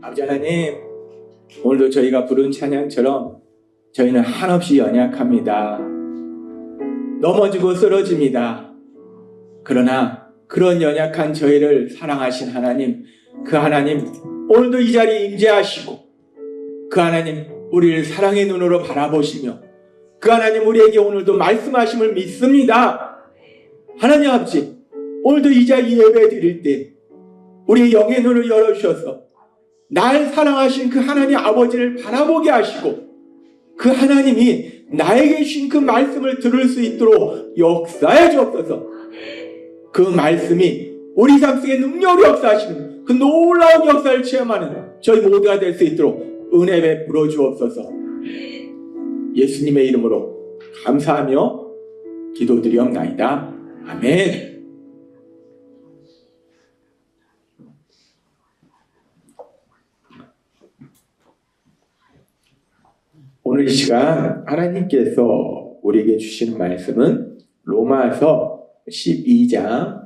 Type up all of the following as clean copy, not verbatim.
아버지 하나님, 오늘도 저희가 부른 찬양처럼 저희는 한없이 연약합니다. 넘어지고 쓰러집니다. 그러나 그런 연약한 저희를 사랑하신 하나님, 그 하나님 오늘도 이 자리에 임재하시고, 그 하나님 우리를 사랑의 눈으로 바라보시며, 그 하나님 우리에게 오늘도 말씀하심을 믿습니다. 하나님 아버지, 오늘도 이 자리에 예배 드릴 때 우리의 영의 눈을 열어주셔서 날 사랑하신 그 하나님 아버지를 바라보게 하시고, 그 하나님이 나에게 주신 그 말씀을 들을 수 있도록 역사해 주옵소서. 그 말씀이 우리 삶 속에 능력으로 역사하시는 그 놀라운 역사를 체험하는 저희 모두가 될 수 있도록 은혜 베풀어 주옵소서. 예수님의 이름으로 감사하며 기도드리옵나이다. 아멘. 오늘 이 시간 하나님께서 우리에게 주시는 말씀은 로마서 12장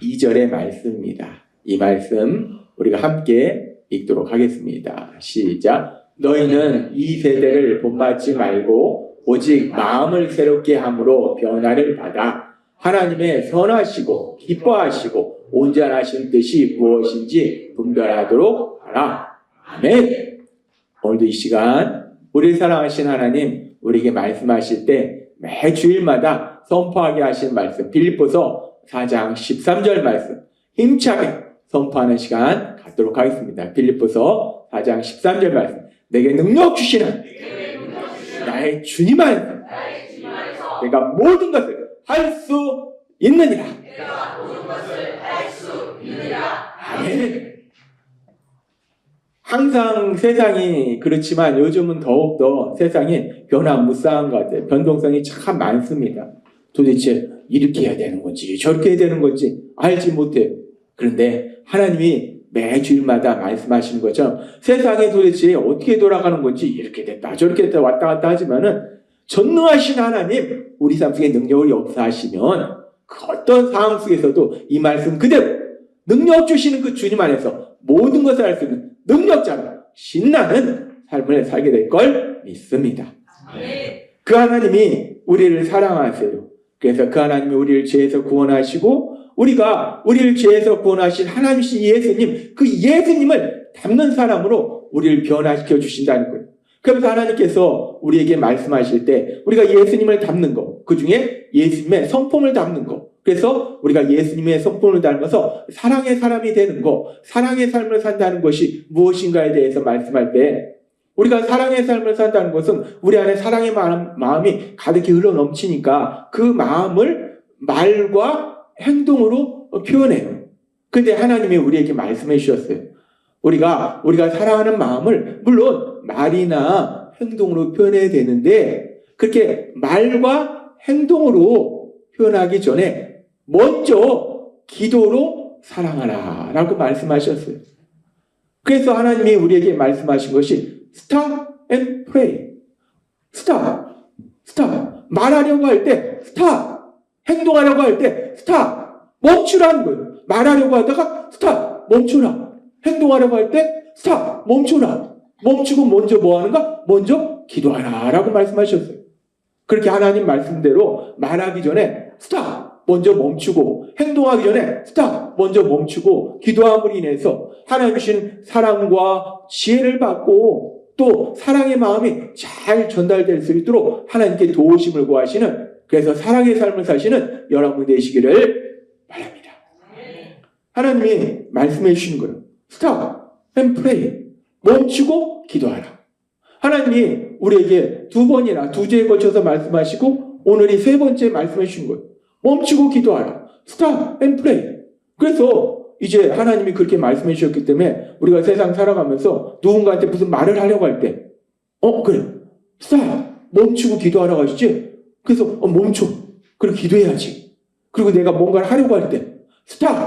2절의 말씀입니다. 이 말씀 우리가 함께 읽도록 하겠습니다. 시작. 너희는 이 세대를 본받지 말고 오직 마음을 새롭게 함으로 변화를 받아 하나님의 선하시고 기뻐하시고 온전하신 뜻이 무엇인지 분별하도록 하라. 아멘. 오늘도 이 시간 우리를 사랑하신 하나님 우리에게 말씀하실 때 매 주일마다 선포하게 하신 말씀, 빌립보서 4장 13절 말씀 힘차게 선포하는 시간 갖도록 하겠습니다. 빌립보서 4장 13절 말씀, 내게 능력 주시는 나의 주님 안에서 내가 모든 것을 할 수 있느니라. 아멘. 항상 세상이 그렇지만 요즘은 더욱더 세상이 변화무쌍한 것 같아요. 변동성이 참 많습니다. 도대체 이렇게 해야 되는 건지 저렇게 해야 되는 건지 알지 못해요. 그런데 하나님이 매 주일마다 말씀하시는 것처럼 세상이 도대체 어떻게 돌아가는 건지 이렇게 됐다 저렇게 됐다 왔다 갔다 하지만은 전능하신 하나님 우리 삶 속에 능력을 역사하시면 그 어떤 상황 속에서도 이 말씀 그대로 능력 주시는 그 주님 안에서 모든 것을 할 수 있는 능력자로 신나는 삶을 살게 될 걸 믿습니다. 그 하나님이 우리를 사랑하세요. 그래서 그 하나님이 우리를 죄에서 구원하시고 우리가 우리를 죄에서 구원하신 하나님이신 예수님, 그 예수님을 닮는 사람으로 우리를 변화시켜 주신다는 거예요. 그래서 하나님께서 우리에게 말씀하실 때 우리가 예수님을 닮는 것, 그 중에 예수님의 성품을 닮는 것, 그래서 우리가 예수님의 성품을 닮아서 사랑의 사람이 되는 것, 사랑의 삶을 산다는 것이 무엇인가에 대해서 말씀할 때 우리가 사랑의 삶을 산다는 것은 우리 안에 사랑의 마음이 가득히 흘러넘치니까 그 마음을 말과 행동으로 표현해요. 근데 하나님이 우리에게 말씀해 주셨어요. 우리가 사랑하는 마음을 물론 말이나 행동으로 표현해야 되는데 그렇게 말과 행동으로 표현하기 전에 먼저 기도로 사랑하라 라고 말씀하셨어요. 그래서 하나님이 우리에게 말씀하신 것이 Stop and pray. Stop. 말하려고 할 때 Stop. 행동하려고 할 때 Stop. 멈추라는 거예요. 말하려고 하다가 Stop. 멈추라. 행동하려고 할 때 Stop. 멈추라. 멈추고 먼저 뭐 하는가? 먼저 기도하라 라고 말씀하셨어요. 그렇게 하나님 말씀대로 말하기 전에 Stop. 먼저 멈추고 행동하기 전에 스탑 먼저 멈추고 기도함으로 인해서 하나님 주신 사랑과 지혜를 받고 또 사랑의 마음이 잘 전달될 수 있도록 하나님께 도우심을 구하시는 그래서 사랑의 삶을 사시는 여러분 되시기를 바랍니다. 하나님이 말씀해 주시는 거예요. 스탑 and pray. 멈추고 기도하라. 하나님이 우리에게 두 번이나 두 주에 걸쳐서 말씀하시고 오늘이 세 번째 말씀해 주신 거예요. 멈추고 기도하라. Stop and pray. 그래서 이제 하나님이 그렇게 말씀해 주셨기 때문에 우리가 세상 살아가면서 누군가한테 무슨 말을 하려고 할 때 그래. Stop. 멈추고 기도하라고 하시지. 그래서 멈춰. 그리고 기도해야지. 그리고 내가 뭔가를 하려고 할 때 Stop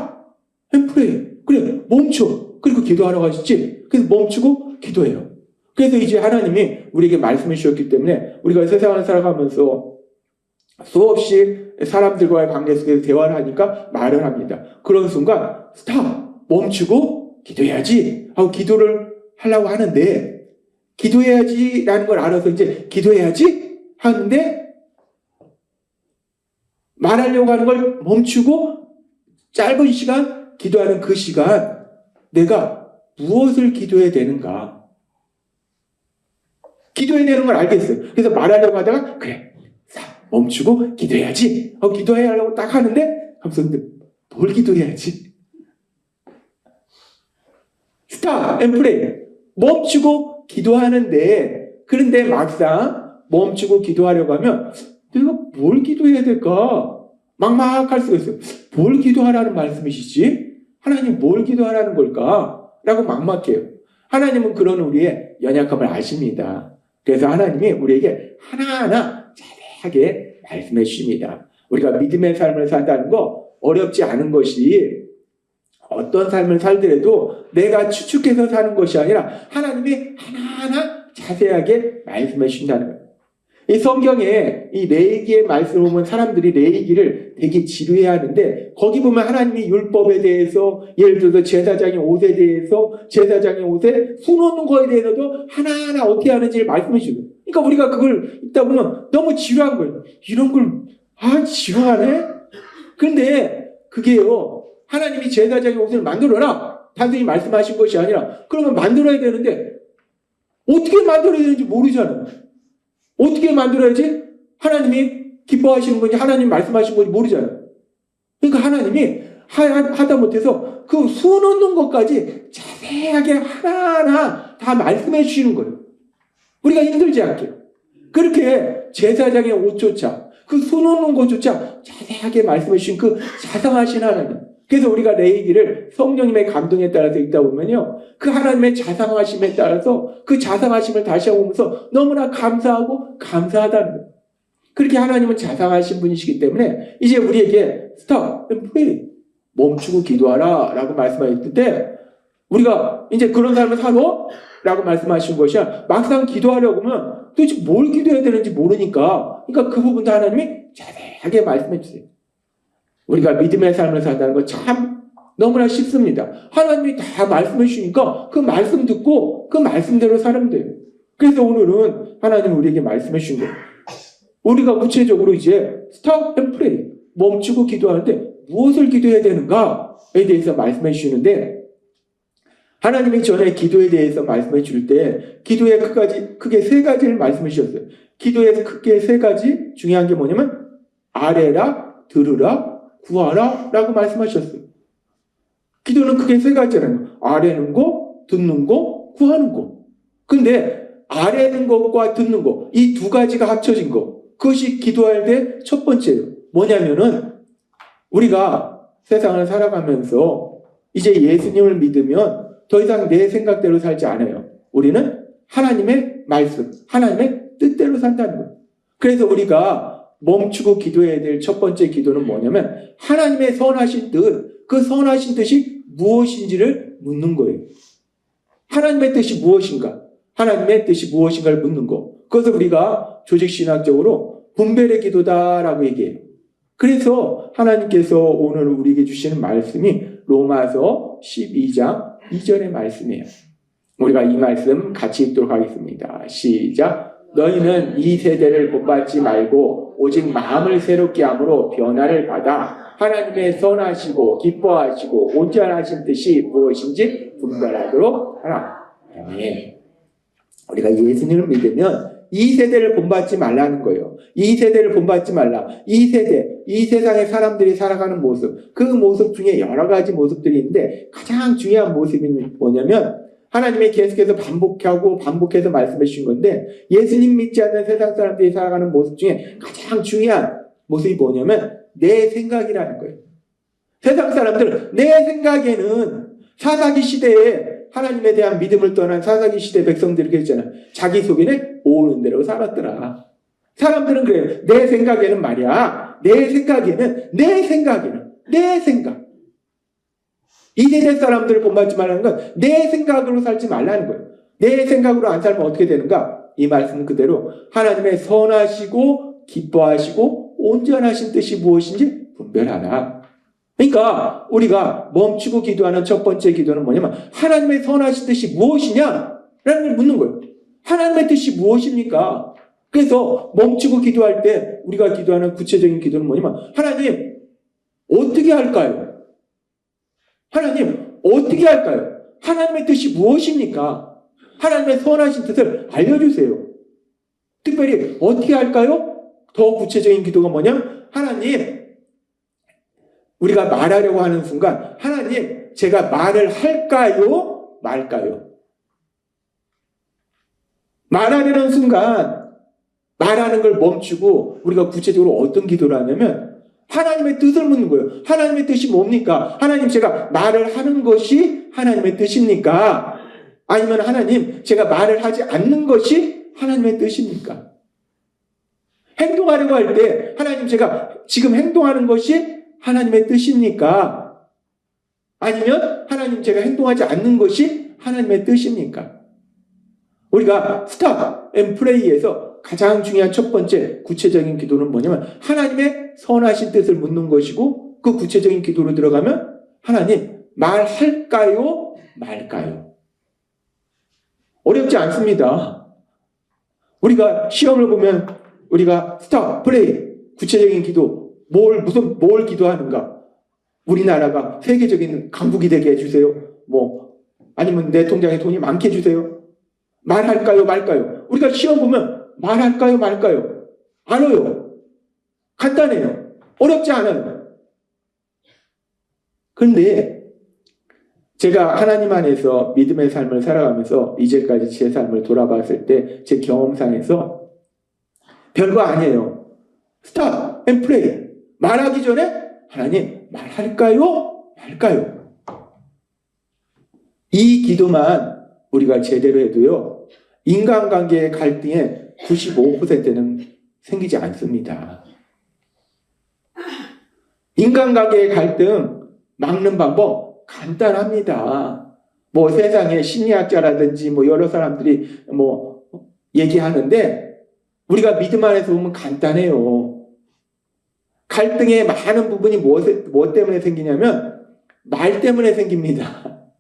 and pray. 그래. 멈춰. 그리고 기도하라고 하시지. 그래서 멈추고 기도해요. 그래서 이제 하나님이 우리에게 말씀해 주셨기 때문에 우리가 세상을 살아가면서 수없이 사람들과의 관계 속에서 대화를 하니까 말을 합니다. 그런 순간 스탑! 멈추고 기도해야지 하고 기도를 하려고 하는데 기도해야지라는 걸 알아서 이제 기도해야지 하는데 말하려고 하는 걸 멈추고 짧은 시간 기도하는 그 시간 내가 무엇을 기도해야 되는가? 기도해야 되는 걸 알겠어요. 그래서 말하려고 하다가 그래 멈추고 기도해야지. 기도해야 하려고 딱 하는데 근데 뭘 기도해야지? 스탑 앤 프레이. 멈추고 기도하는데 그런데 막상 멈추고 기도하려고 하면 내가 뭘 기도해야 될까? 막막할 수가 있어요. 뭘 기도하라는 말씀이시지? 하나님 뭘 기도하라는 걸까? 라고 막막해요. 하나님은 그런 우리의 연약함을 아십니다. 그래서 하나님이 우리에게 하나하나 자세하게 말씀해 주십니다. 우리가 믿음의 삶을 산다는 거 어렵지 않은 것이 어떤 삶을 살더라도 내가 추측해서 사는 것이 아니라 하나님이 하나하나 자세하게 말씀해 주신다는 거예요. 이 성경에 이 레위기의 말씀을 보면 사람들이 레위기를 되게 지루해 하는데 거기 보면 하나님이 율법에 대해서 예를 들어서 제사장의 옷에 대해서 제사장의 옷에 수놓는 거에 대해서도 하나하나 어떻게 하는지를 말씀해 주는 거예요. 그러니까 우리가 그걸 읽다 보면 너무 지루한 거예요. 이런 걸 지루하네? 그런데 그게요 하나님이 제사장의 옷을 만들어라 단순히 말씀하신 것이 아니라 그러면 만들어야 되는데 어떻게 만들어야 되는지 모르잖아요. 어떻게 만들어야지 하나님이 기뻐하시는 건지 하나님 말씀하신 건지 모르잖아요. 그러니까 하나님이 하다 못해서 그 수놓는 것까지 자세하게 하나하나 다 말씀해 주시는 거예요. 우리가 힘들지 않게. 그렇게 제사장의 옷조차 그 수놓는 것조차 자세하게 말씀해 주신 그 자상하신 하나님. 그래서 우리가 레위기를 성령님의 감동에 따라서 읽다 보면요. 그 하나님의 자상하심에 따라서 그 자상하심을 다시 한번 보면서 너무나 감사하고 감사하다는 거예요. 그렇게 하나님은 자상하신 분이시기 때문에 이제 우리에게 스탑 앤 프레이 멈추고 기도하라 라고 말씀하셨는데 우리가 이제 그런 삶을 살아? 라고 말씀하신 것이야. 막상 기도하려고 하면 도대체 뭘 기도해야 되는지 모르니까 그러니까 그 부분도 하나님이 자세하게 말씀해 주세요. 우리가 믿음의 삶을 산다는 거 참 너무나 쉽습니다. 하나님이 다 말씀해 주시니까 그 말씀 듣고 그 말씀대로 살면 돼요. 그래서 오늘은 하나님이 우리에게 말씀해 주신 거예요. 우리가 구체적으로 이제 스탑 앤 프레이 멈추고 기도하는데 무엇을 기도해야 되는가에 대해서 말씀해 주시는데 하나님이 전에 기도에 대해서 말씀해 줄 때 기도에 크게 세 가지를 말씀해 주셨어요. 기도에서 크게 세 가지 중요한 게 뭐냐면 아뢰라, 들으라, 구하라 라고 말씀하셨어요. 기도는 크게 세 가지잖아요. 아뢰는 거, 듣는 거, 구하는 거. 근데 아뢰는 것과 듣는 거, 이 두 가지가 합쳐진 거, 그것이 기도할 때 첫 번째예요. 뭐냐면은 우리가 세상을 살아가면서 이제 예수님을 믿으면 더 이상 내 생각대로 살지 않아요. 우리는 하나님의 말씀, 하나님의 뜻대로 산다는 거예요. 그래서 우리가 멈추고 기도해야 될 첫 번째 기도는 뭐냐면 하나님의 선하신 뜻, 그 선하신 뜻이 무엇인지를 묻는 거예요. 하나님의 뜻이 무엇인가? 하나님의 뜻이 무엇인가를 묻는 거. 그것을 우리가 조직신학적으로 분별의 기도다라고 얘기해요. 그래서 하나님께서 오늘 우리에게 주시는 말씀이 로마서 12장 2절의 말씀이에요. 우리가 이 말씀 같이 읽도록 하겠습니다. 시작. 너희는 이 세대를 본받지 말고 오직 마음을 새롭게 함으로 변화를 받아 하나님의 선하시고 기뻐하시고 온전하신 뜻이 무엇인지 분별하도록 하라. 아멘. 우리가 예수님을 믿으면 이 세대를 본받지 말라는 거예요. 이 세대를 본받지 말라. 이 세대, 이 세상의 사람들이 살아가는 모습, 그 모습 중에 여러 가지 모습들이 있는데 가장 중요한 모습이 뭐냐면 하나님이 계속해서 반복해서 말씀해 주신 건데 예수님 믿지 않는 세상 사람들이 살아가는 모습 중에 가장 중요한 모습이 뭐냐면 내 생각이라는 거예요. 세상 사람들은 내 생각에는 사사기 시대에 하나님에 대한 믿음을 떠난 사사기 시대 백성들이 그랬잖아요. 자기 속에는 오는 대로 살았더라. 사람들은 그래요. 내 생각에는 말이야. 내 생각. 이 세대 사람들을 본받지 말라는 건 내 생각으로 살지 말라는 거예요. 내 생각으로 안 살면 어떻게 되는가? 이 말씀은 그대로 하나님의 선하시고 기뻐하시고 온전하신 뜻이 무엇인지 분별하라. 그러니까 우리가 멈추고 기도하는 첫 번째 기도는 뭐냐면 하나님의 선하신 뜻이 무엇이냐? 라는 걸 묻는 거예요. 하나님의 뜻이 무엇입니까? 그래서 멈추고 기도할 때 우리가 기도하는 구체적인 기도는 뭐냐면 하나님 어떻게 할까요? 하나님 어떻게 할까요? 하나님의 뜻이 무엇입니까? 하나님의 선하신 뜻을 알려주세요. 특별히 어떻게 할까요? 더 구체적인 기도가 뭐냐면 하나님 우리가 말하려고 하는 순간 하나님 제가 말을 할까요? 말까요? 말하려는 순간 말하는 걸 멈추고 우리가 구체적으로 어떤 기도를 하냐면 하나님의 뜻을 묻는 거예요. 하나님의 뜻이 뭡니까? 하나님 제가 말을 하는 것이 하나님의 뜻입니까? 아니면 하나님 제가 말을 하지 않는 것이 하나님의 뜻입니까? 행동하려고 할 때 하나님 제가 지금 행동하는 것이 하나님의 뜻입니까? 아니면 하나님 제가 행동하지 않는 것이 하나님의 뜻입니까? 우리가 스탑 앤 프레이에서 가장 중요한 첫 번째 구체적인 기도는 뭐냐면 하나님의 선하신 뜻을 묻는 것이고 그 구체적인 기도로 들어가면 하나님 말할까요? 말까요? 어렵지 않습니다. 우리가 시험을 보면 우리가 스탑, 프레이, 구체적인 기도 뭘 기도하는가? 우리나라가 세계적인 강국이 되게 해주세요. 아니면 내 통장에 돈이 많게 해주세요. 말할까요? 말까요? 우리가 시험 보면 말할까요? 말까요? 알아요. 간단해요. 어렵지 않아요. 그런데 제가 하나님 안에서 믿음의 삶을 살아가면서 이제까지 제 삶을 돌아봤을 때 제 경험상에서 별거 아니에요. 스탑 앤 프레이. 말하기 전에 하나님 말할까요? 말까요? 이 기도만 우리가 제대로 해도요. 인간관계의 갈등의 95%는 생기지 않습니다. 인간관계의 갈등 막는 방법 간단합니다. 세상에 심리학자라든지 여러 사람들이 얘기하는데 우리가 믿음 안에서 보면 간단해요. 갈등의 많은 부분이 뭐 때문에 생기냐면 말 때문에 생깁니다.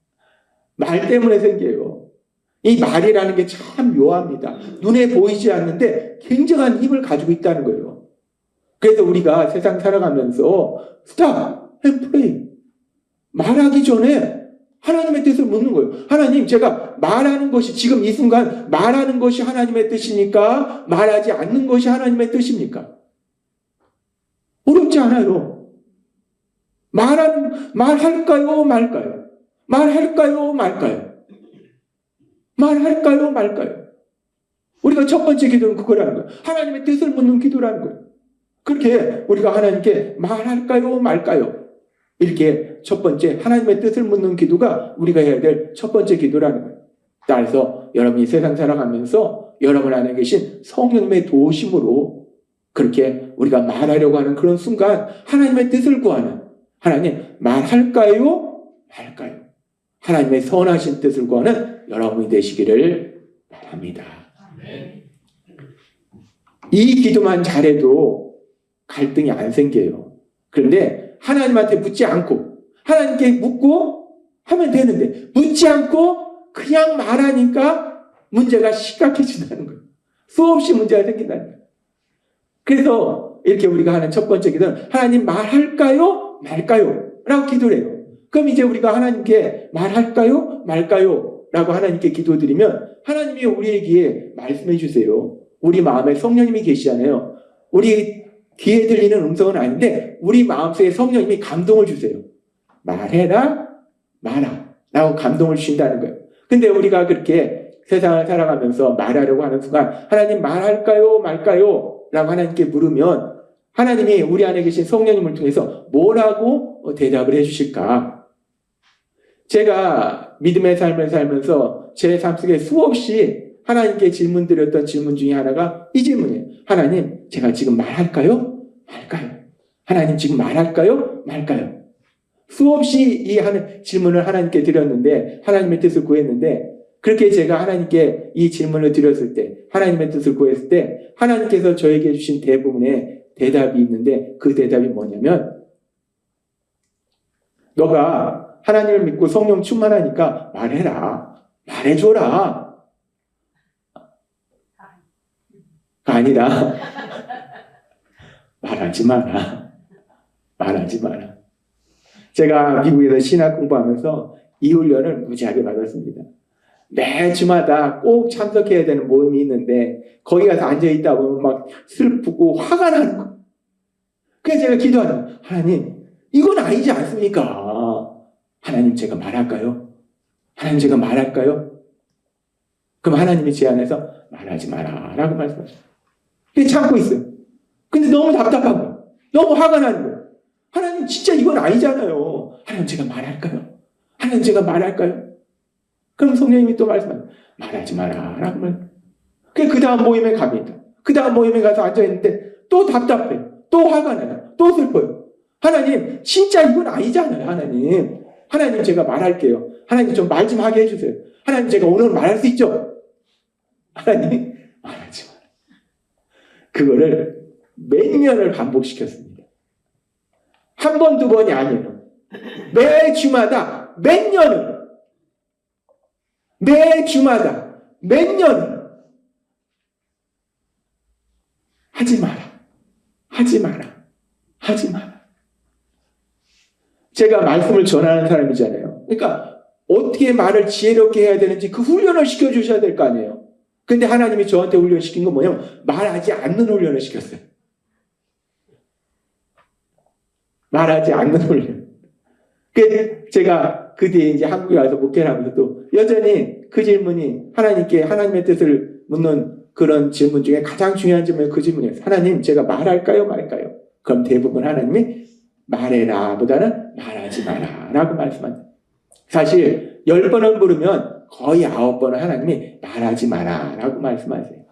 말 때문에 생겨요. 이 말이라는 게 참 묘합니다. 눈에 보이지 않는데 굉장한 힘을 가지고 있다는 거예요. 그래서 우리가 세상 살아가면서 스탑 앤 프레이 말하기 전에 하나님의 뜻을 묻는 거예요. 하나님 제가 말하는 것이 지금 이 순간 말하는 것이 하나님의 뜻입니까? 말하지 않는 것이 하나님의 뜻입니까? 어렵지 않아요. 말할까요? 말까요? 말할까요? 말까요? 말할까요? 말까요? 우리가 첫 번째 기도는 그거라는 거예요. 하나님의 뜻을 묻는 기도라는 거예요. 그렇게 우리가 하나님께 말할까요? 말까요? 이렇게 첫 번째 하나님의 뜻을 묻는 기도가 우리가 해야 될 첫 번째 기도라는 거예요. 따라서 여러분이 세상 살아가면서 여러분 안에 계신 성령님의 도우심으로 그렇게 우리가 말하려고 하는 그런 순간 하나님의 뜻을 구하는 하나님 말할까요? 말까요? 하나님의 선하신 뜻을 구하는 여러분이 되시기를 바랍니다. 이 기도만 잘해도 갈등이 안 생겨요. 그런데 하나님한테 묻지 않고 하나님께 묻고 하면 되는데 묻지 않고 그냥 말하니까 문제가 심각해진다는 거예요. 수없이 문제가 생긴다는 거예요. 그래서 이렇게 우리가 하는 첫 번째 기도는 하나님 말할까요? 말까요? 라고 기도를 해요. 그럼 이제 우리가 하나님께 말할까요? 말까요? 라고 하나님께 기도드리면 하나님이 우리에게 말씀해 주세요. 우리 마음에 성령님이 계시잖아요. 우리 귀에 들리는 음성은 아닌데 우리 마음속에 성령님이 감동을 주세요. 말해라, 마라 라고 감동을 주신다는 거예요. 근데 우리가 그렇게 세상을 살아가면서 말하려고 하는 순간 하나님 말할까요? 말까요? 라고 하나님께 물으면 하나님이 우리 안에 계신 성령님을 통해서 뭐라고 대답을 해주실까? 제가 믿음의 삶을 살면서 제 삶 속에 수없이 하나님께 질문드렸던 질문 중에 하나가 이 질문이에요. 하나님, 제가 지금 말할까요? 말까요? 하나님 지금 말할까요? 말까요? 수없이 이 질문을 하나님께 드렸는데 하나님의 뜻을 구했는데 그렇게 제가 하나님께 이 질문을 드렸을 때 하나님의 뜻을 구했을 때 하나님께서 저에게 주신 대부분의 대답이 있는데 그 대답이 뭐냐면 너가 하나님을 믿고 성령 충만하니까 말해라. 말해줘라. 아니라 말하지 마라. 말하지 마라. 제가 미국에서 신학 공부하면서 이 훈련을 무지하게 받았습니다. 매 주마다 꼭 참석해야 되는 모임이 있는데 거기 가서 앉아있다 보면 막 슬프고 화가 나는 거예요. 그래서 제가 기도하는 거예요. 하나님, 이건 아니지 않습니까? 하나님, 제가 말할까요? 하나님, 제가 말할까요? 그럼 하나님이 제 안에서 말하지 마라 라고 말씀하셔요. 그게 참고 있어요. 근데 너무 답답한 거예요. 너무 화가 나는 거예요. 하나님, 진짜 이건 아니잖아요. 하나님, 제가 말할까요? 하나님, 제가 말할까요? 그럼 성령님이 또 말씀하세요. 말하지 마라 라고 말해요. 그 다음 모임에 갑니다. 그 다음 모임에 가서 앉아있는데 또 답답해요. 또 화가 나요. 또 슬퍼요. 하나님, 진짜 이건 아니잖아요. 하나님. 하나님, 제가 말할게요. 하나님, 좀 말 좀 하게 해주세요. 하나님, 제가 오늘 말할 수 있죠? 하나님, 말하지 마라. 그거를 몇 년을 반복시켰습니다. 한 번, 두 번이 아니에요. 매 주마다 몇 년을. 매 주마다 몇 년을. 하지 마라. 하지 마라. 하지 마라. 제가 말씀을 전하는 사람이잖아요. 그러니까 어떻게 말을 지혜롭게 해야 되는지 그 훈련을 시켜주셔야 될 거 아니에요. 근데 하나님이 저한테 훈련시킨 건 뭐냐면 말하지 않는 훈련을 시켰어요. 말하지 않는 훈련. 제가 그 뒤에 이제 한국에 와서 목회를 하면서도 여전히 그 질문이 하나님께 하나님의 뜻을 묻는 그런 질문 중에 가장 중요한 질문이 그 질문이에요. 하나님, 제가 말할까요? 말까요? 그럼 대부분 하나님이 말해라 보다는 말하지 마라 라고 말씀합니다. 사실 10번을 물으면 거의 9번은 하나님이 말하지 마라 라고 말씀하세요.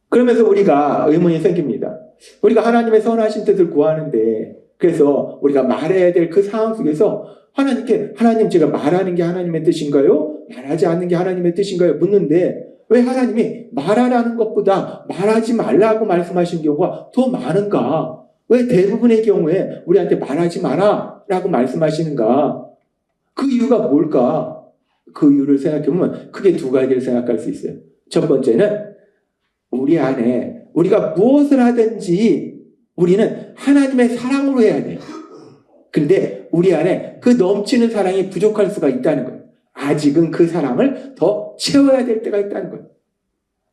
그러면서 우리가 의문이 생깁니다. 우리가 하나님의 선하신 뜻을 구하는데 그래서 우리가 말해야 될 그 상황 속에서 하나님께 하나님, 제가 말하는 게 하나님의 뜻인가요? 말하지 않는 게 하나님의 뜻인가요? 묻는데 왜 하나님이 말하라는 것보다 말하지 말라고 말씀하신 경우가 더 많은가? 왜 대부분의 경우에 우리한테 말하지 마라 라고 말씀하시는가? 그 이유가 뭘까? 그 이유를 생각해보면 크게 두 가지를 생각할 수 있어요. 첫 번째는 우리 안에 우리가 무엇을 하든지 우리는 하나님의 사랑으로 해야 돼요. 근데 우리 안에 그 넘치는 사랑이 부족할 수가 있다는 거예요. 아직은 그 사랑을 더 채워야 될 때가 있다는 거예요.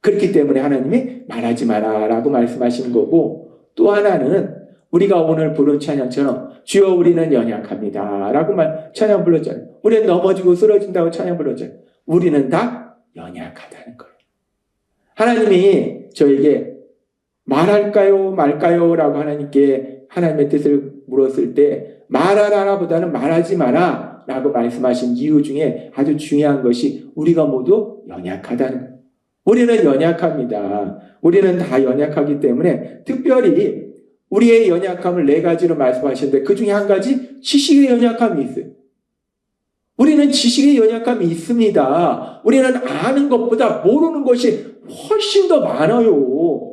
그렇기 때문에 하나님이 말하지 마라 라고 말씀하시는 거고, 또 하나는 우리가 오늘 부른 찬양처럼 주여 우리는 연약합니다 라고 찬양 불렀잖아요. 우리는 넘어지고 쓰러진다고 찬양 불렀잖아요. 우리는 다 연약하다는 거예요. 하나님이 저에게 말할까요 말까요 라고 하나님께 하나님의 뜻을 물었을 때 말하라 보다는 말하지 마라 라고 말씀하신 이유 중에 아주 중요한 것이 우리가 모두 연약하다는 거예요. 우리는 연약합니다. 우리는 다 연약하기 때문에 특별히 우리의 연약함을 4가지로 말씀하셨는데 그 중에 한 가지 지식의 연약함이 있어요. 우리는 지식의 연약함이 있습니다. 우리는 아는 것보다 모르는 것이 훨씬 더 많아요.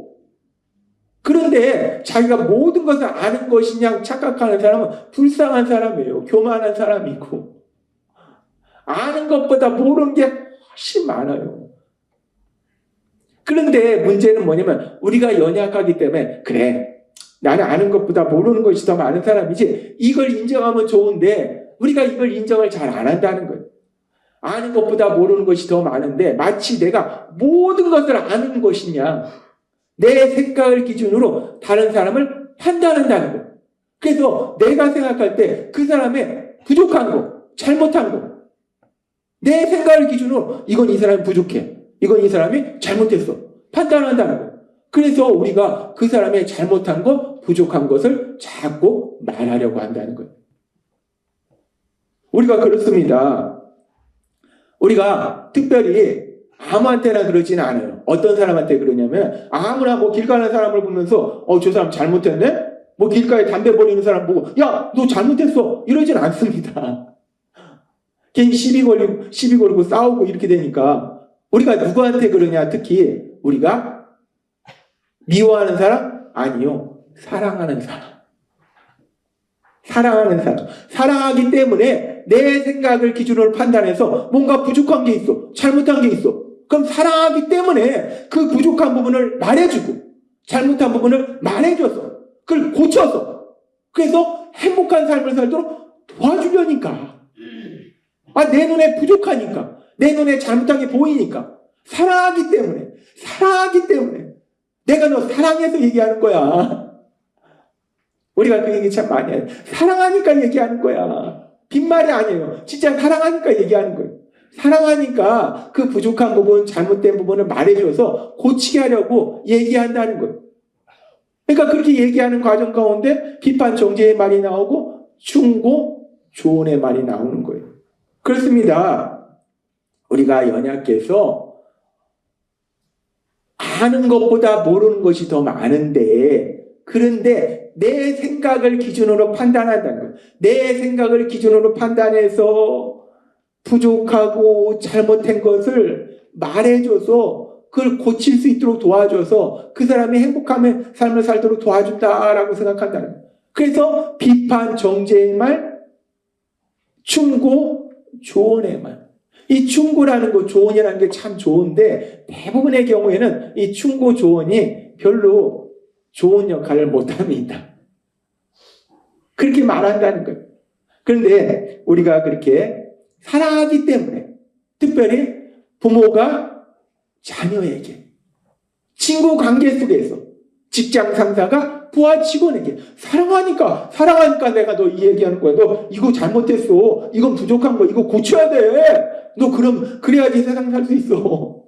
그런데 자기가 모든 것을 아는 것이냐 착각하는 사람은 불쌍한 사람이에요. 교만한 사람이고 아는 것보다 모르는 게 훨씬 많아요. 그런데 문제는 뭐냐면 우리가 연약하기 때문에 그래 나는 아는 것보다 모르는 것이 더 많은 사람이지 이걸 인정하면 좋은데 우리가 이걸 인정을 잘 안 한다는 거예요. 아는 것보다 모르는 것이 더 많은데 마치 내가 모든 것을 아는 것이냐 내 생각을 기준으로 다른 사람을 판단한다는 거예요. 그래서 내가 생각할 때 그 사람의 부족한 거, 잘못한 거 내 생각을 기준으로 이건 이 사람이 부족해. 이건 이 사람이 잘못했어. 판단한다는 거예요. 그래서 우리가 그 사람의 잘못한 것, 부족한 것을 자꾸 말하려고 한다는 거예요. 우리가 그렇습니다. 우리가 특별히 아무한테나 그러지는 않아요. 어떤 사람한테 그러냐면 아무나 뭐 길 가는 사람을 보면서 저 사람 잘못했네? 뭐 길가에 담배 버리는 사람 보고 야, 너 잘못했어. 이러진 않습니다. 괜히 시비 걸고 싸우고 이렇게 되니까 우리가 누구한테 그러냐? 특히 우리가 미워하는 사람? 아니요. 사랑하는 사람. 사랑하는 사람. 사랑하기 때문에 내 생각을 기준으로 판단해서 뭔가 부족한 게 있어. 잘못한 게 있어. 그럼 사랑하기 때문에 그 부족한 부분을 말해주고 잘못한 부분을 말해줘서 그걸 고쳐서 그래서 행복한 삶을 살도록 도와주려니까. 내 눈에 부족하니까. 내 눈에 잘못한 게 보이니까. 사랑하기 때문에 내가 너 사랑해서 얘기하는 거야. 우리가 그 얘기 참 많이 해요. 사랑하니까 얘기하는 거야. 빈말이 아니에요. 진짜 사랑하니까 얘기하는 거예요. 사랑하니까 그 부족한 부분, 잘못된 부분을 말해줘서 고치게 하려고 얘기한다는 거예요. 그러니까 그렇게 얘기하는 과정 가운데 비판, 정죄의 말이 나오고 충고, 조언의 말이 나오는 거예요. 그렇습니다. 우리가 연약해서 아는 것보다 모르는 것이 더 많은데 그런데 내 생각을 기준으로 판단한다는 거예요. 내 생각을 기준으로 판단해서 부족하고 잘못된 것을 말해줘서 그걸 고칠 수 있도록 도와줘서 그 사람이 행복한 삶을 살도록 도와준다라고 생각한다는 거예요. 그래서 비판, 정죄의 말, 충고, 조언의 말. 이 충고라는 거, 조언이라는 게 참 좋은데 대부분의 경우에는 이 충고, 조언이 별로 좋은 역할을 못합니다. 그렇게 말한다는 거예요. 그런데 우리가 그렇게 사랑하기 때문에 특별히 부모가 자녀에게, 친구 관계 속에서 직장 상사가 부하 직원에게 사랑하니까 내가 너 이 얘기하는 거야. 너 이거 잘못했어. 이건 부족한 거. 이거 고쳐야 돼. 너 그래야지 세상 살 수 있어.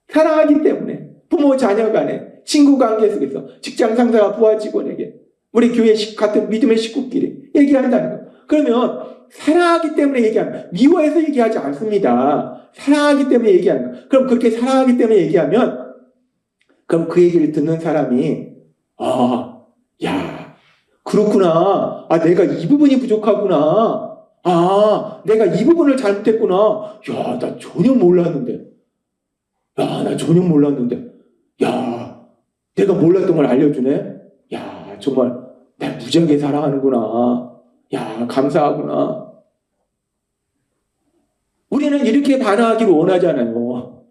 사랑하기 때문에 부모 자녀 간에 친구 관계 속에서 직장 상사가 부하 직원에게 우리 교회 같은 믿음의 식구끼리 얘기한다는 거예요. 그러면 사랑하기 때문에 얘기하면 미워해서 얘기하지 않습니다. 사랑하기 때문에 얘기하는 거예요. 그럼 그렇게 사랑하기 때문에 얘기하면 그럼 그 얘기를 듣는 사람이 야 그렇구나. 내가 이 부분이 부족하구나. 내가 이 부분을 잘못했구나. 야, 나 전혀 몰랐는데. 야, 내가 몰랐던 걸 알려주네. 야, 정말 나 무지하게 사랑하는구나. 야, 감사하구나. 우리는 이렇게 반응하기를 원하잖아요.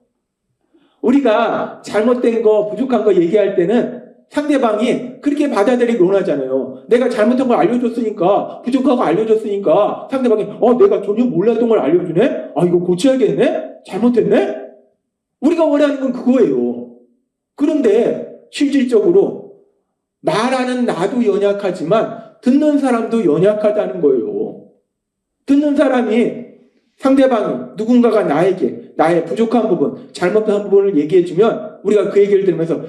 우리가 잘못된 거, 부족한 거 얘기할 때는 상대방이 그렇게 받아들이기 원하잖아요. 내가 잘못한 걸 알려줬으니까, 부족한 거 알려줬으니까 상대방이 내가 전혀 몰랐던 걸 알려주네? 이거 고쳐야겠네? 잘못했네? 우리가 원하는 건 그거예요. 그런데 실질적으로 말하는 나도 연약하지만 듣는 사람도 연약하다는 거예요. 듣는 사람이 상대방이 누군가가 나에게 나의 부족한 부분, 잘못한 부분을 얘기해주면 우리가 그 얘기를 들으면서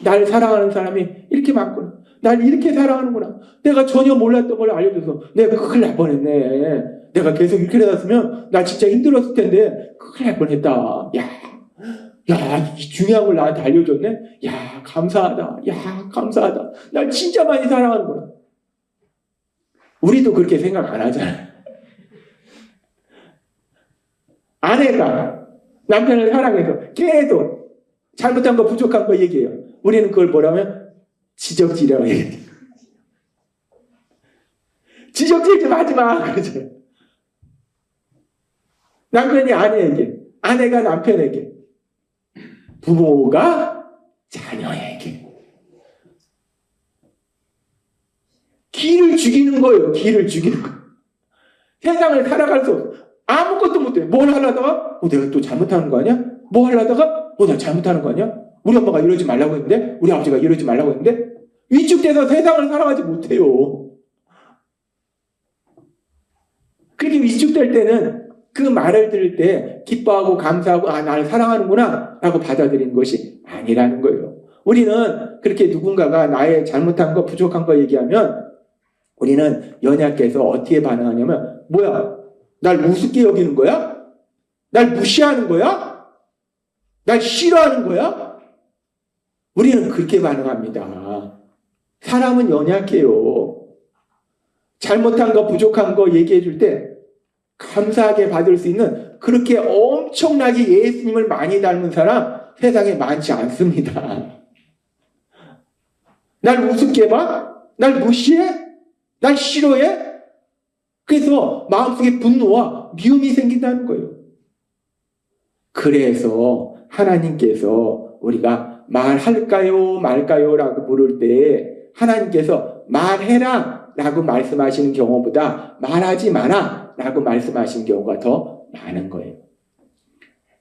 날 사랑하는 사람이 이렇게 많구나. 날 이렇게 사랑하는구나. 내가 전혀 몰랐던 걸 알려줘서 내가 큰일 날 뻔했네. 내가 계속 이렇게 해놨으면 나 진짜 힘들었을 텐데 큰일 날 뻔했다. 이 중요한 걸 나한테 알려줬네. 감사하다. 감사하다. 날 진짜 많이 사랑하는구나. 우리도 그렇게 생각 안 하잖아요. 아내가 남편을 사랑해서 계속 잘못한 거 부족한 거 얘기해요. 우리는 그걸 뭐라면 지적질이라고 얘기해요. 지적질 좀 하지 마. 그러죠. 남편이 아내에게, 아내가 남편에게, 부모가 자녀에게 기를 죽이는 거예요. 기를 죽이는 거. 세상을 살아갈 수 없어. 아무것도 못해. 뭘 하려다가 내가 또 잘못하는 거 아니야? 뭐 하려다가 나 잘못하는 거 아니야? 우리 엄마가 이러지 말라고 했는데? 우리 아버지가 이러지 말라고 했는데? 위축돼서 세상을 살아가지 못해요. 그렇게 위축될 때는 그 말을 들을 때 기뻐하고 감사하고 나를 사랑하는구나 라고 받아들이는 것이 아니라는 거예요. 우리는 그렇게 누군가가 나의 잘못한 거 부족한 거 얘기하면 우리는 연약해서 어떻게 반응하냐면 뭐야? 날 우습게 여기는 거야? 날 무시하는 거야? 날 싫어하는 거야? 우리는 그렇게 반응합니다. 사람은 연약해요. 잘못한 거 부족한 거 얘기해 줄 때 감사하게 받을 수 있는 그렇게 엄청나게 예수님을 많이 닮은 사람 세상에 많지 않습니다. 날 우습게 봐? 날 무시해? 날 싫어해? 그래서 마음속에 분노와 미움이 생긴다는 거예요. 그래서 하나님께서 우리가 말할까요 말까요 라고 물을 때 하나님께서 말해라 라고 말씀하시는 경우보다 말하지 마라 라고 말씀하시는 경우가 더 많은 거예요.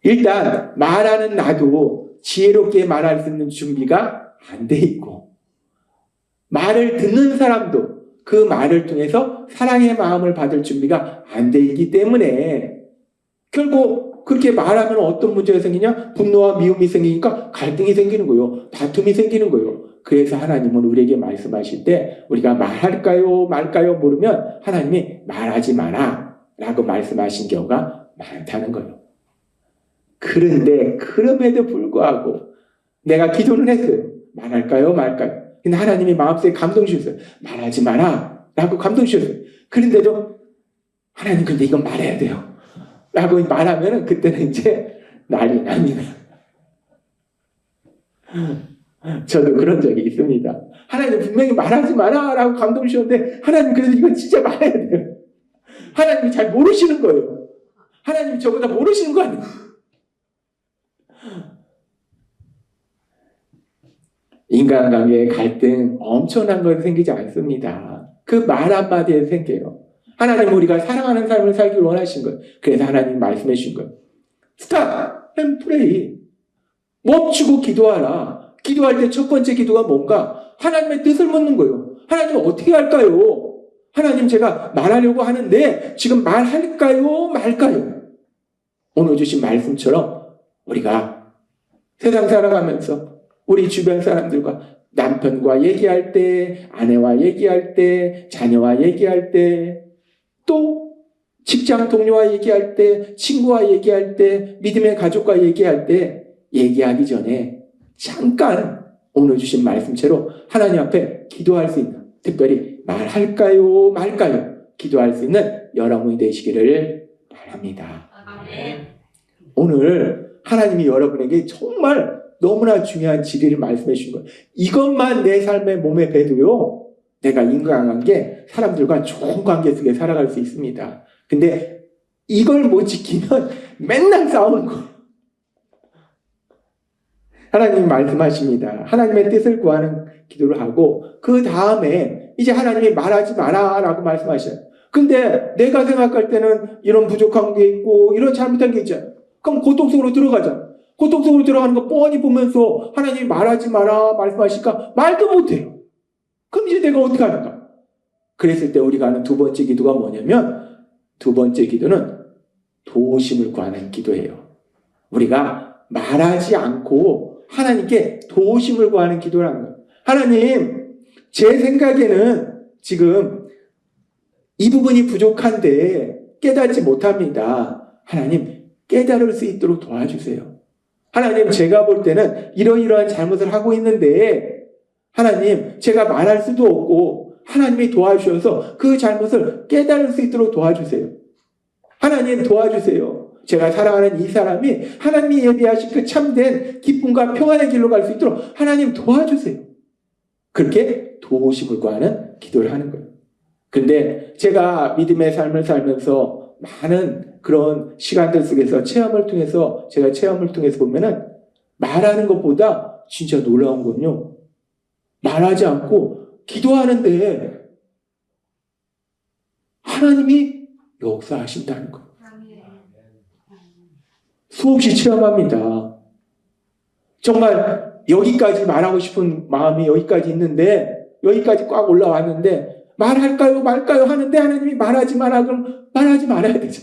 일단 말하는 나도 지혜롭게 말할 수 있는 준비가 안 돼 있고, 말을 듣는 사람도 그 말을 통해서 사랑의 마음을 받을 준비가 안 돼 있기 때문에 결국 그렇게 말하면 어떤 문제가 생기냐? 분노와 미움이 생기니까 갈등이 생기는 거예요. 다툼이 생기는 거예요. 그래서 하나님은 우리에게 말씀하실 때 우리가 말할까요 말까요 물으면 하나님이 말하지 마라 라고 말씀하신 경우가 많다는 거예요. 그런데 그럼에도 불구하고 내가 기도는 했어요. 말할까요 말까요? 근데 하나님이 마음속에 감동 주셨어요. 말하지 마라 라고 감동 주셨어요. 그런데도 하나님 근데 이건 말해야 돼요 라고 말하면 그때는 이제 난리 납니다. 저도 그런 적이 있습니다. 하나님 분명히 말하지 마라 라고 감동 주셨는데 하나님 그래도 이건 진짜 말해야 돼요. 하나님이 잘 모르시는 거예요. 하나님이 저보다 모르시는 거 아니에요. 인간관계의 갈등 엄청난 것이 생기지 않습니다. 그 말 한마디에 생겨요. 하나님 우리가 사랑하는 삶을 살길 원하신 거예요. 그래서 하나님 말씀해 주신 거예요. Stop and pray. 멈추고 기도하라. 기도할 때 첫 번째 기도가 뭔가? 하나님의 뜻을 묻는 거예요. 하나님 어떻게 할까요? 하나님 제가 말하려고 하는데 지금 말할까요 말까요? 오늘 주신 말씀처럼 우리가 세상 살아가면서 우리 주변 사람들과 남편과 얘기할 때, 아내와 얘기할 때, 자녀와 얘기할 때, 또 직장 동료와 얘기할 때, 친구와 얘기할 때, 믿음의 가족과 얘기할 때 얘기하기 전에 잠깐 오늘 주신 말씀처럼 하나님 앞에 기도할 수 있는, 특별히 말할까요 말까요 기도할 수 있는 여러분이 되시기를 바랍니다. 아멘. 오늘 하나님이 여러분에게 정말 너무나 중요한 진리를 말씀해 주신 거예요. 이것만 내 삶의 몸에 배도요 내가 인간관계, 사람들과 좋은 관계 속에 살아갈 수 있습니다. 근데 이걸 못 지키면 맨날 싸우는 거예요. 하나님 말씀하십니다. 하나님의 뜻을 구하는 기도를 하고 그 다음에 이제 하나님이 말하지 마라 라고 말씀하셔요. 근데 내가 생각할 때는 이런 부족한 게 있고 이런 잘못한 게 있잖아요. 그럼 고통 속으로 들어가잖아요. 고통 속으로 들어가는 거 뻔히 보면서 하나님이 말하지 마라 말씀하시니까 말도 못해요. 그럼 이제 내가 어떻게 하는가? 그랬을 때 우리가 하는 두 번째 기도가 뭐냐면 두 번째 기도는 도우심을 구하는 기도예요. 우리가 말하지 않고 하나님께 도우심을 구하는 기도를 하는 거예요. 하나님, 제 생각에는 지금 이 부분이 부족한데 깨닫지 못합니다. 하나님, 깨달을 수 있도록 도와주세요. 하나님, 제가 볼 때는 이러이러한 잘못을 하고 있는데 하나님, 제가 말할 수도 없고 하나님이 도와주셔서 그 잘못을 깨달을 수 있도록 도와주세요. 하나님 도와주세요. 제가 사랑하는 이 사람이 하나님이 예비하신 그 참된 기쁨과 평안의 길로 갈 수 있도록 하나님 도와주세요. 그렇게 도우심을 구하는 기도를 하는 거예요. 근데 제가 믿음의 삶을 살면서 많은 그런 시간들 속에서 제가 체험을 통해서 보면은 말하는 것보다 진짜 놀라운 건요. 말하지 않고 기도하는데 하나님이 역사하신다는 거예요. 수없이 체험합니다. 정말 여기까지 말하고 싶은 마음이 여기까지 있는데 여기까지 꽉 올라왔는데 말할까요 말까요 하는데 하나님이 말하지 마라 그럼 말하지 말아야 되죠.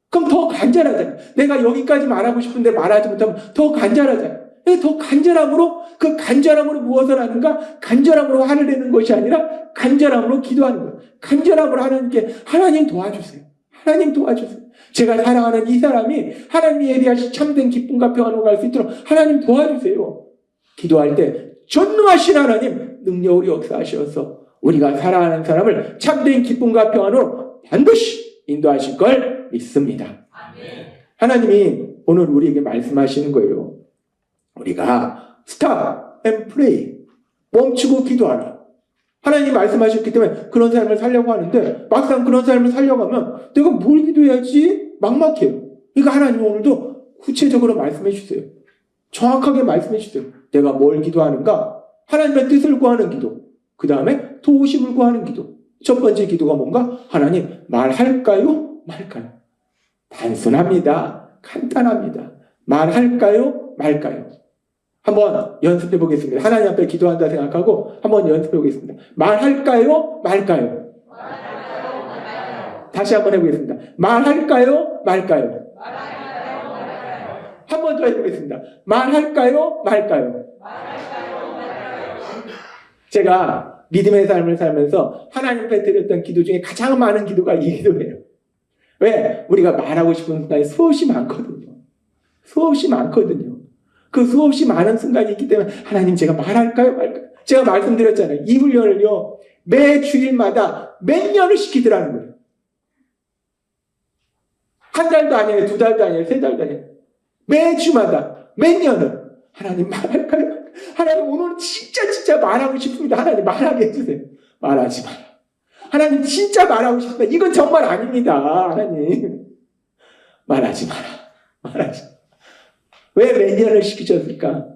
그럼 더 간절하잖아요. 내가 여기까지 말하고 싶은데 말하지 못하면 더 간절하잖아요. 더 간절함으로 그 간절함으로 무엇을 하는가? 간절함으로 화를 내는 것이 아니라 간절함으로 기도하는 거예요. 간절함으로 하나님께 하나님 도와주세요. 하나님 도와주세요. 제가 사랑하는 이 사람이 하나님이 예비하신 참된 기쁨과 평안으로 갈 수 있도록 하나님 도와주세요. 기도할 때 전능하신 하나님 능력으로 역사하셔서 우리가 사랑하는 사람을 참된 기쁨과 평안으로 반드시 인도하실 걸 믿습니다. 아멘. 하나님이 오늘 우리에게 말씀하시는 거예요. 우리가 stop and pray. 멈추고 기도하라. 하나님 말씀하셨기 때문에 그런 삶을 살려고 하는데 막상 그런 삶을 살려고 하면 내가 뭘 기도해야지 막막해요. 그러니까 하나님 오늘도 구체적으로 말씀해 주세요. 정확하게 말씀해 주세요. 내가 뭘 기도하는가? 하나님의 뜻을 구하는 기도. 그 다음에 도우심을 구하는 기도. 첫 번째 기도가 뭔가? 하나님 말할까요? 말까요? 단순합니다. 간단합니다. 말할까요? 말까요? 한번 연습해 보겠습니다. 하나님 앞에 기도한다 생각하고 한번 연습해 보겠습니다. 말할까요? 말까요? 다시 한번 해보겠습니다. 말할까요? 말까요? 한 번 더 해보겠습니다. 말할까요? 말까요? 제가 믿음의 삶을 살면서 하나님 앞에 드렸던 기도 중에 가장 많은 기도가 이 기도예요. 왜? 우리가 말하고 싶은 순간이 수없이 많거든요. 수없이 많거든요. 그 수없이 많은 순간이 있기 때문에 하나님 제가 말할까요? 말까요? 제가 말씀드렸잖아요. 이 훈련을요. 매 주일마다 몇 년을 시키더라는 거예요. 한 달도 아니에요. 두 달도 아니에요. 세 달도 아니에요. 매주마다 몇 년을 하나님 말할까요? 하나님 오늘은 진짜 말하고 싶습니다. 하나님 말하게 해주세요. 말하지 마라. 하나님 진짜 말하고 싶습니다. 이건 정말 아닙니다. 하나님 말하지 마라. 말하지 마라. 왜 몇 년을 시키셨을까?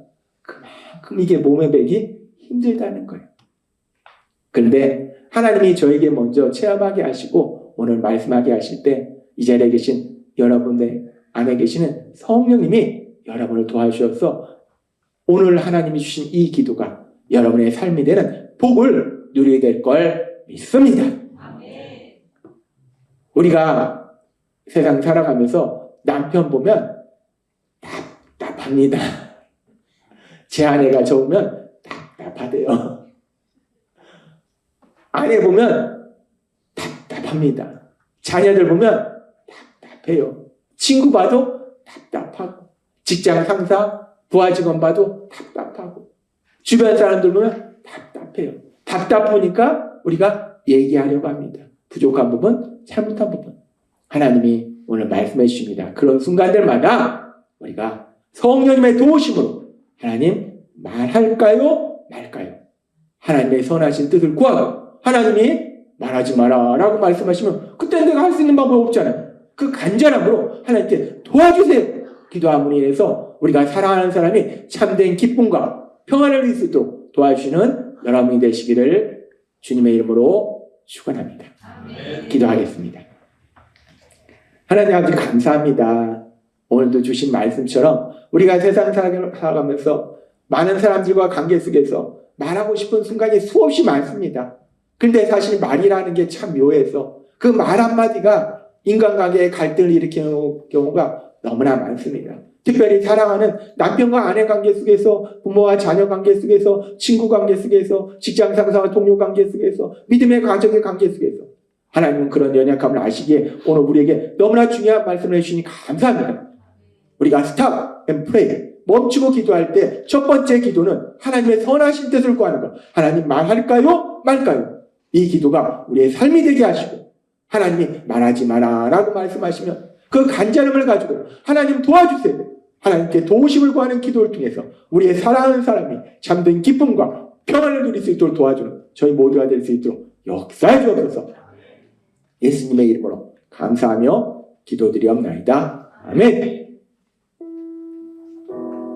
그만큼 이게 몸에 배기 힘들다는 거예요. 그런데 하나님이 저에게 먼저 체험하게 하시고 오늘 말씀하게 하실 때 이 자리에 계신 여러분의 안에 계시는 성령님이 여러분을 도와주셔서 오늘 하나님이 주신 이 기도가 여러분의 삶이 되는 복을 누리게 될 걸 믿습니다. 우리가 세상 살아가면서 남편 보면 답답합니다. 제 아내가 좋으면 답답하대요. 아내 보면 답답합니다. 자녀들 보면 답답해요. 친구 봐도 답답하고 직장 상사, 부하 직원 봐도 답답하고 주변 사람들 보면 답답해요. 답답하니까 우리가 얘기하려고 합니다. 부족한 부분, 잘못한 부분. 하나님이 오늘 말씀해 주십니다. 그런 순간들마다 우리가 성령님의 도우심으로 하나님 말할까요? 말까요? 하나님의 선하신 뜻을 구하고 하나님이 말하지 마라 라고 말씀하시면 그때 내가 할 수 있는 방법이 없잖아요. 그 간절함으로 하나님께 도와주세요. 기도함으로 인해서 우리가 사랑하는 사람이 참된 기쁨과 평안을 누릴 수 있도록 도와주시는 여러분이 되시기를 주님의 이름으로 축원합니다. 기도하겠습니다. 하나님 아버지 감사합니다. 오늘도 주신 말씀처럼 우리가 세상 살아가면서 많은 사람들과 관계 속에서 말하고 싶은 순간이 수없이 많습니다. 근데 사실 말이라는 게 참 묘해서 그 말 한마디가 인간관계에 갈등을 일으키는 경우가 너무나 많습니다. 특별히 사랑하는 남편과 아내 관계 속에서, 부모와 자녀 관계 속에서, 친구 관계 속에서, 직장 상사와 동료 관계 속에서, 믿음의 가정의 관계 속에서 하나님은 그런 연약함을 아시기에 오늘 우리에게 너무나 중요한 말씀을 해주시니 감사합니다. 우리가 stop and pray, 멈추고 기도할 때 첫 번째 기도는 하나님의 선하신 뜻을 구하는 것. 하나님 말할까요? 말까요? 이 기도가 우리의 삶이 되게 하시고 하나님이 말하지 마라 라고 말씀하시면 그 간절함을 가지고 하나님 도와주세요. 하나님께 도우심을 구하는 기도를 통해서 우리의 사랑하는 사람이 참된 기쁨과 평안을 누릴 수 있도록 도와주는 저희 모두가 될 수 있도록 역사해 주옵소서. 예수님의 이름으로 감사하며 기도드리옵나이다. 아멘.